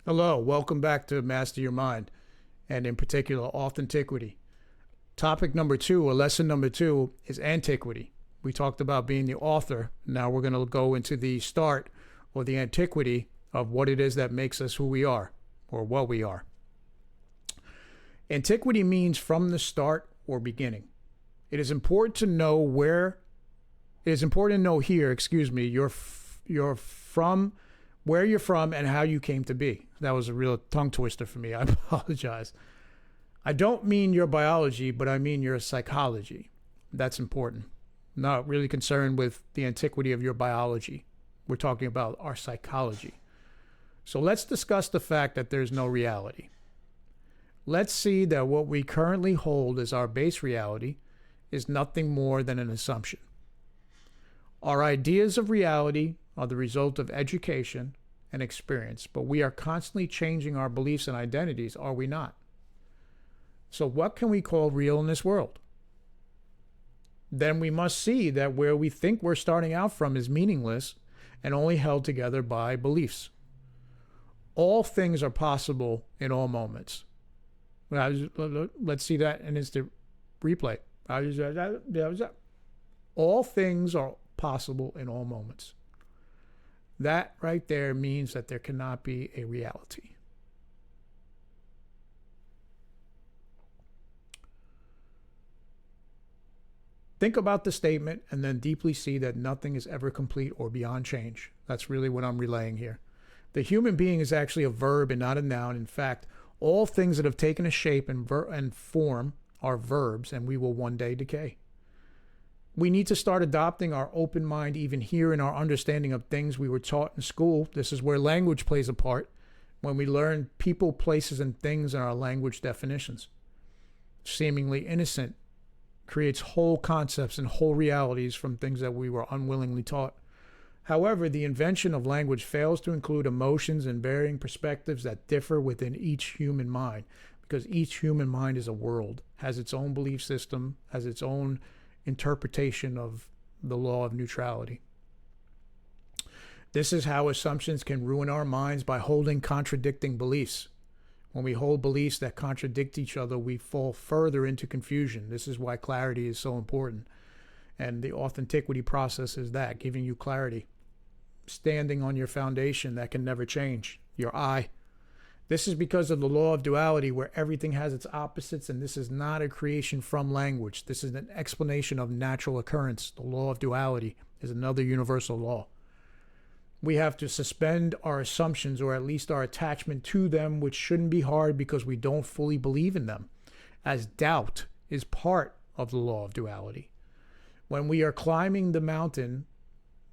Hello, welcome back to Master Your Mind, and in particular, Authentiquity. Topic number two, or lesson number two, is Antiquity. We talked about being the author. Now we're going to go into the start, or the antiquity, of what it is that makes us who we are, or what we are. Antiquity means from the start or beginning. It is important to know where you're from and how you came to be. That was a real tongue twister for me. I apologize. I don't mean your biology, but I mean your psychology. That's important. Not really concerned with the antiquity of your biology. We're talking about our psychology. So let's discuss the fact that there's no reality. Let's see that what we currently hold as our base reality is nothing more than an assumption. Our ideas of reality are the result of education and experience, but we are constantly changing our beliefs and identities, are we not? So what can we call real in this world? Then we must see that where we think we're starting out from is meaningless and only held together by beliefs. All things are possible in all moments. Let's see that in instant replay. All things are possible in all moments. That right there means that there cannot be a reality. Think about the statement and then deeply see that nothing is ever complete or beyond change. That's really what I'm relaying here. The human being is actually a verb and not a noun. In fact, all things that have taken a shape and form are verbs, and we will one day decay. We need to start adopting our open mind even here in our understanding of things we were taught in school. This is where language plays a part, when we learn people, places, and things in our language definitions. Seemingly innocent creates whole concepts and whole realities from things that we were unwillingly taught. However, the invention of language fails to include emotions and varying perspectives that differ within each human mind, because each human mind is a world, has its own belief system, has its own interpretation of the law of neutrality. This is how assumptions can ruin our minds by holding contradicting beliefs. When we hold beliefs that contradict each other, we fall further into confusion. This is why clarity is so important. And the Authentiquity process is that, giving you clarity. Standing on your foundation that can never change, your I. This is because of the law of duality, where everything has its opposites, and this is not a creation from language. This is an explanation of natural occurrence. The law of duality is another universal law. We have to suspend our assumptions, or at least our attachment to them, which shouldn't be hard because we don't fully believe in them, as doubt is part of the law of duality. When we are climbing the mountain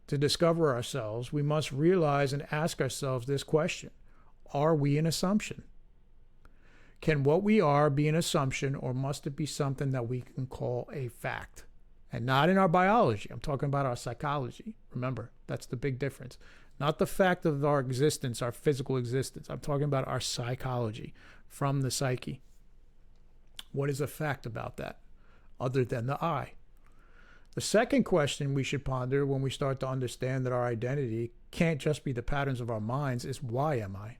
to discover ourselves, we must realize and ask ourselves this question. Are we an assumption? Can what we are be an assumption, or must it be something that we can call a fact? And not in our biology. I'm talking about our psychology. Remember, that's the big difference. Not the fact of our existence, our physical existence. I'm talking about our psychology, from the psyche. What is a fact about that, other than the I? The second question we should ponder when we start to understand that our identity can't just be the patterns of our minds is, why am I?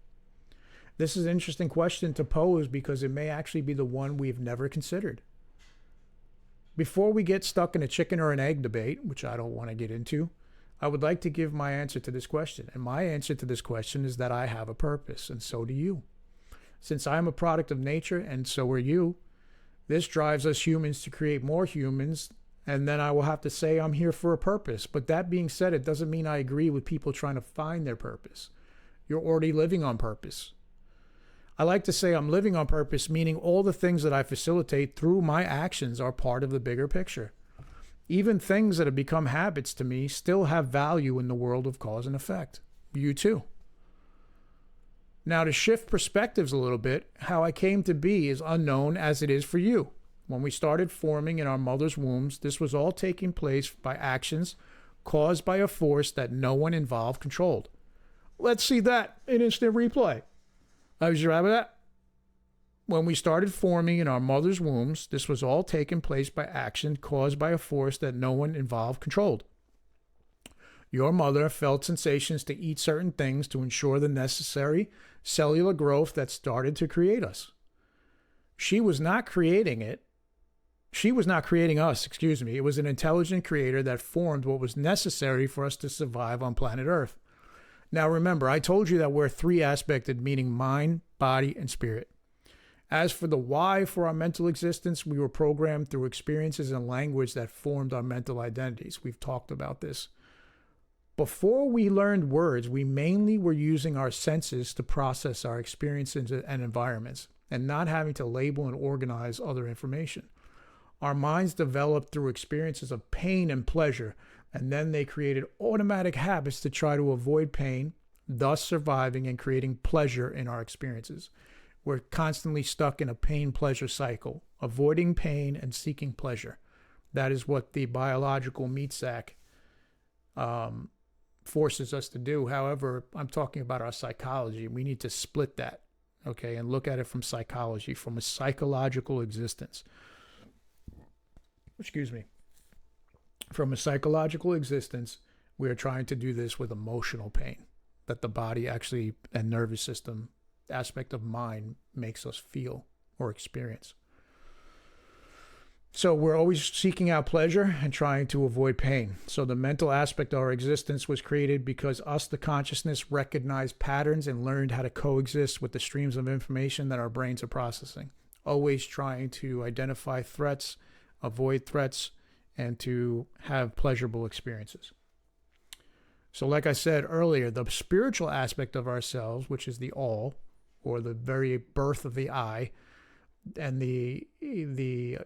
This is an interesting question to pose because it may actually be the one we've never considered. Before we get stuck in a chicken or an egg debate, which I don't want to get into, I would like to give my answer to this question. And my answer to this question is that I have a purpose, and so do you. Since I am a product of nature, and so are you, this drives us humans to create more humans, and then I will have to say I'm here for a purpose. But that being said, it doesn't mean I agree with people trying to find their purpose. You're already living on purpose. I like to say I'm living on purpose, meaning all the things that I facilitate through my actions are part of the bigger picture. Even things that have become habits to me still have value in the world of cause and effect. You too. Now, to shift perspectives a little bit, how I came to be is unknown as it is for you. When we started forming in our mother's wombs, this was all taking place by actions caused by a force that no one involved controlled. Let's see that in instant replay. I was right with that. When we started forming in our mother's wombs, this was all taking place by action caused by a force that no one involved controlled. Your mother felt sensations to eat certain things to ensure the necessary cellular growth that started to create us. She was not creating it. She was not creating us, excuse me. It was an intelligent creator that formed what was necessary for us to survive on planet Earth. Now remember, I told you that we're three-aspected, meaning mind, body, and spirit. As for the why for our mental existence, we were programmed through experiences and language that formed our mental identities. We've talked about this. Before we learned words, we mainly were using our senses to process our experiences and environments, and not having to label and organize other information. Our minds developed through experiences of pain and pleasure, and then they created automatic habits to try to avoid pain, thus surviving and creating pleasure in our experiences. We're constantly stuck in a pain-pleasure cycle, avoiding pain and seeking pleasure. That is what the biological meat sack forces us to do. However, I'm talking about our psychology. We need to split that, okay, and look at it from psychology, from a psychological existence. Excuse me. From a psychological existence, we are trying to do this with emotional pain that the body actually and nervous system aspect of mind makes us feel or experience. So we're always seeking out pleasure and trying to avoid pain. So the mental aspect of our existence was created because us, the consciousness, recognized patterns and learned how to coexist with the streams of information that our brains are processing. Always trying to identify threats, avoid threats, and to have pleasurable experiences. So like I said earlier, the spiritual aspect of ourselves, which is the all, or the very birth of the I, and the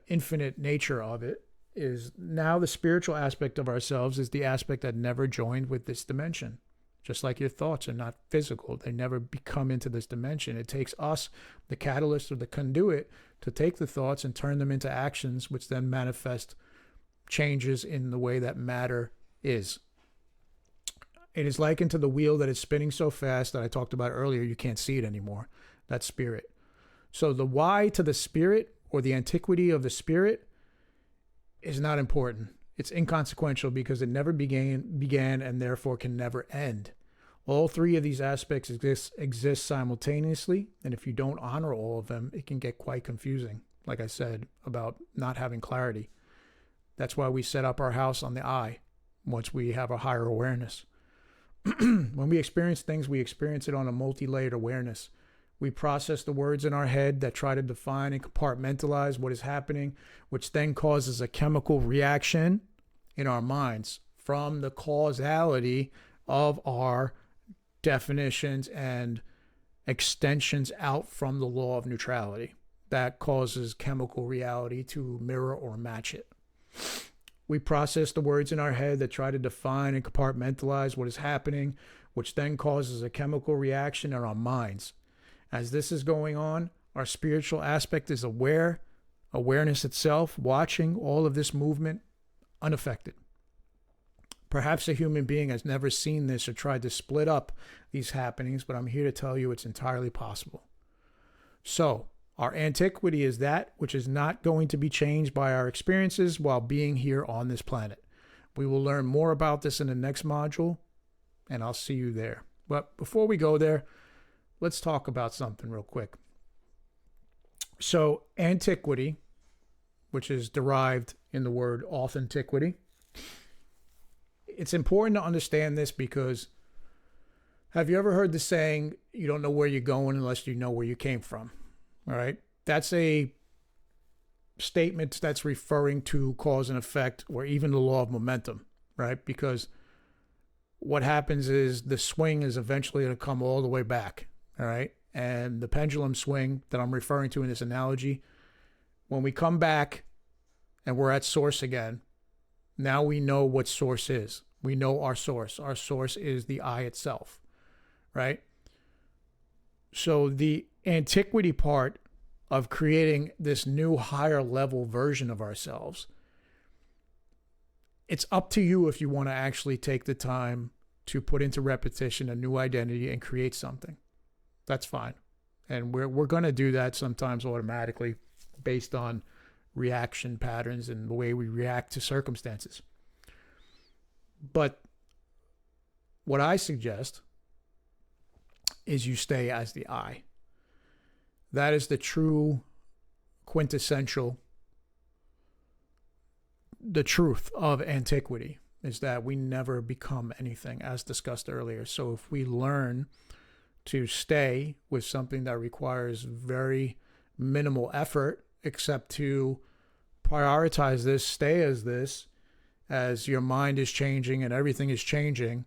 infinite nature of it, is now the spiritual aspect of ourselves is the aspect that never joined with this dimension. Just like your thoughts are not physical, they never come into this dimension. It takes us, the catalyst or the conduit, to take the thoughts and turn them into actions, which then manifest changes in the way that matter is. It is likened to the wheel that is spinning so fast that I talked about earlier, you can't see it anymore. That's spirit. So the why to the spirit, or the antiquity of the spirit, is not important. It's inconsequential because it never began and therefore can never end. All three of these aspects exist simultaneously, and if you don't honor all of them, it can get quite confusing, like I said, about not having clarity. That's why we set up our house on the I, once we have a higher awareness. When we experience things, we experience it on a multi-layered awareness. We process the words in our head that try to define and compartmentalize what is happening, which then causes a chemical reaction in our minds from the causality of our definitions and extensions out from the law of neutrality. That causes chemical reality to mirror or match it. We process the words in our head that try to define and compartmentalize what is happening, which then causes a chemical reaction in our minds. As this is going on, our spiritual aspect is aware, awareness itself, watching all of this movement unaffected. Perhaps a human being has never seen this or tried to split up these happenings, but I'm here to tell you it's entirely possible. So, our antiquity is that which is not going to be changed by our experiences while being here on this planet. We will learn more about this in the next module, and I'll see you there. But before we go there, let's talk about something real quick. So, antiquity, which is derived in the word authenticity, it's important to understand this because have you ever heard the saying, you don't know where you're going unless you know where you came from? All right. That's a statement that's referring to cause and effect, or even the law of momentum, right? Because what happens is the swing is eventually going to come all the way back. All right. And the pendulum swing that I'm referring to in this analogy, when we come back and we're at source again, now we know what source is. We know our source. Our source is the I itself, right? So the antiquity part of creating this new higher level version of ourselves, it's up to you if you want to actually take the time to put into repetition a new identity and create something. That's fine. And we're going to do that sometimes automatically based on reaction patterns and the way we react to circumstances. But what I suggest is you stay as the I. That is the true quintessential, the truth of antiquity, is that we never become anything, as discussed earlier. So if we learn to stay with something that requires very minimal effort, except to prioritize this, stay as this, as your mind is changing and everything is changing,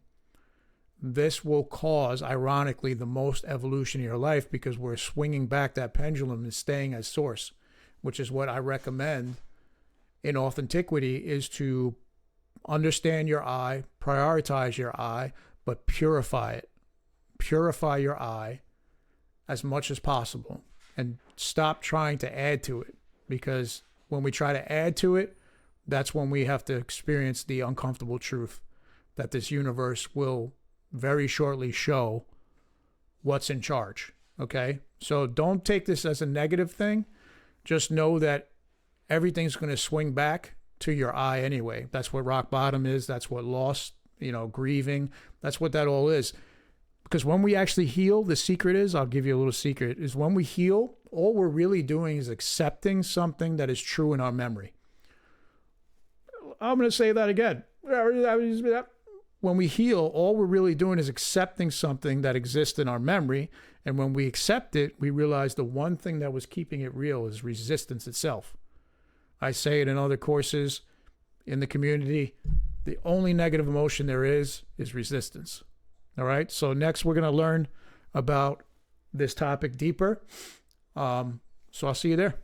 this will cause, ironically, the most evolution in your life, because we're swinging back that pendulum and staying as source, which is what I recommend in Authentiquity, is to understand your I, prioritize your I, but purify it. Purify your I as much as possible and stop trying to add to it, because when we try to add to it, that's when we have to experience the uncomfortable truth that this universe will very shortly show what's in charge. Okay? So don't take this as a negative thing. Just know that everything's going to swing back to your I anyway. That's what rock bottom is. That's what loss, grieving. That's what that all is. Because when we actually heal, the secret is, I'll give you a little secret, is when we heal, all we're really doing is accepting something that is true in our memory. I'm going to say that again. When we heal, all we're really doing is accepting something that exists in our memory. And when we accept it, we realize the one thing that was keeping it real is resistance itself. I say it in other courses in the community. The only negative emotion there is resistance. All right. So next we're going to learn about this topic deeper. So I'll see you there.